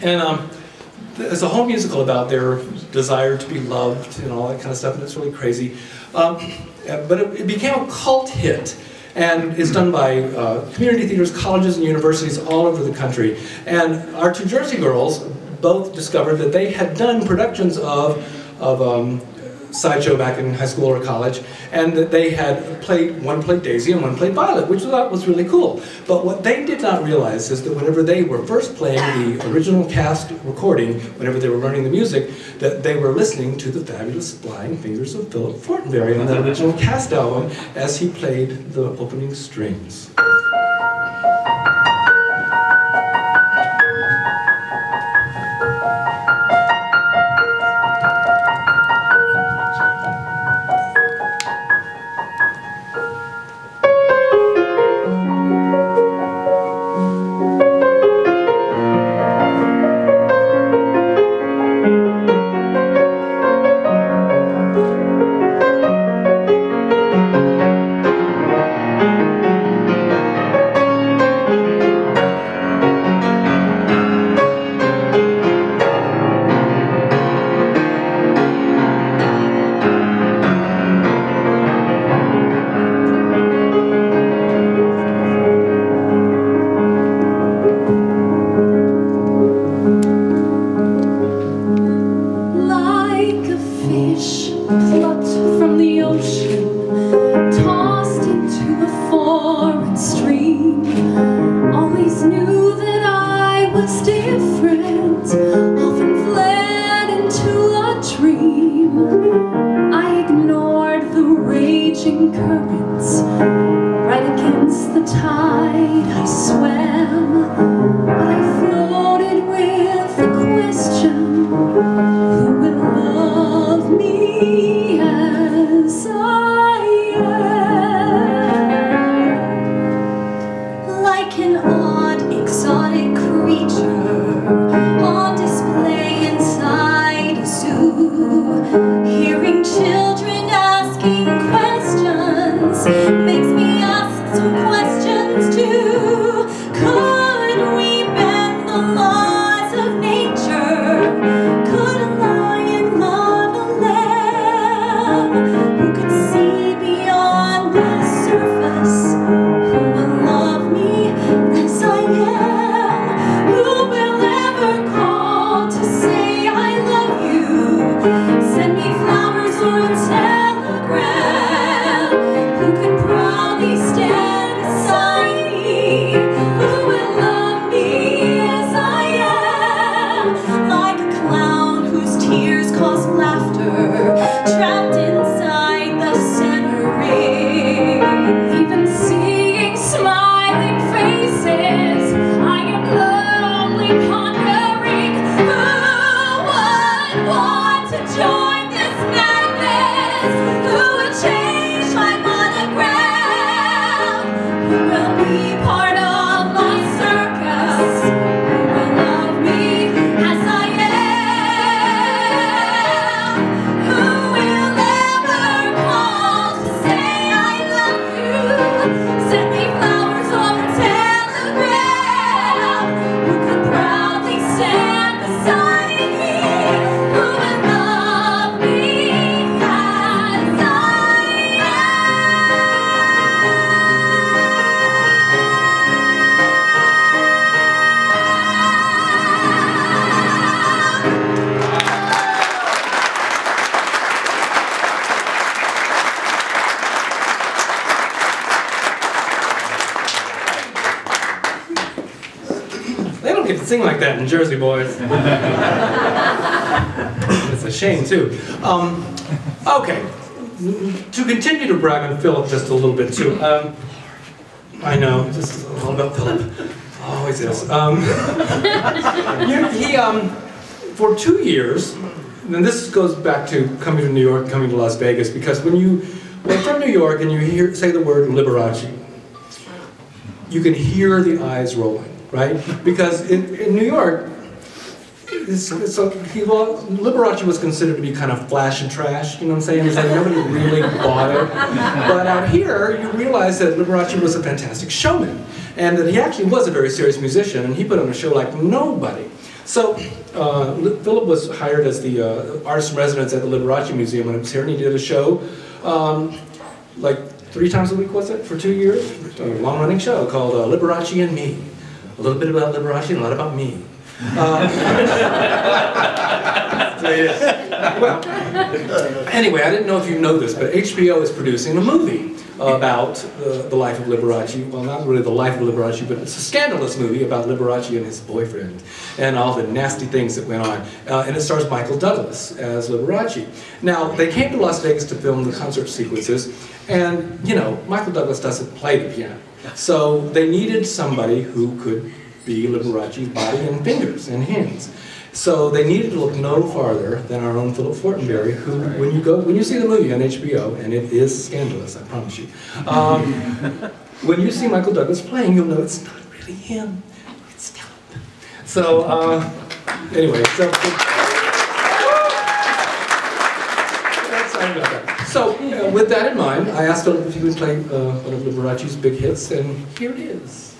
And there's a whole musical about their desire to be loved and all that kind of stuff, and it's really crazy. But it became a cult hit, and it's done by community theaters, colleges, and universities all over the country. And our two Jersey girls both discovered that they had done productions of Sideshow back in high school or college, and that they had played, one played Daisy and one played Violet, which I thought was really cool. But what they did not realize is that whenever they were first playing the original cast recording, whenever they were learning the music, that they were listening to the fabulous Flying Fingers of Philip Fortenberry on that original cast album as he played the opening strings. Sing like that in Jersey, boys. It's a shame, too. Okay, to continue to brag on Philip just a little bit, too. I know, this is all about Philip. Always is. For 2 years, and this goes back to coming to New York, coming to Las Vegas, because when you're from New York and you say the word Liberace, you can hear the eyes rolling. Right? Because in New York, Liberace was considered to be kind of flash and trash, you know what I'm saying? It's like nobody really bought it. But out here, you realize that Liberace was a fantastic showman, and that he actually was a very serious musician, and he put on a show like nobody. So Philip was hired as the artist in residence at the Liberace Museum when it was here, and he did a show like 3 times a week, was it, for 2 years? A long-running show called Liberace and Me. A little bit about Liberace and a lot about me. Well, anyway, I didn't know if you know this, but HBO is producing a movie about the life of Liberace. Well, not really the life of Liberace, but it's a scandalous movie about Liberace and his boyfriend and all the nasty things that went on. And it stars Michael Douglas as Liberace. Now, they came to Las Vegas to film the concert sequences, and, you know, Michael Douglas doesn't play the piano. So they needed somebody who could be Liberace's body and fingers and hands. So they needed to look no farther than our own Philip Fortenberry, who, when you see the movie on HBO, and it is scandalous, I promise you, when you see Michael Douglas playing, you'll know it's not really him, it's Philip. So, anyway, so, sorry about that. So, with that in mind, I asked Philip if he would play one of Liberace's big hits, and here it is.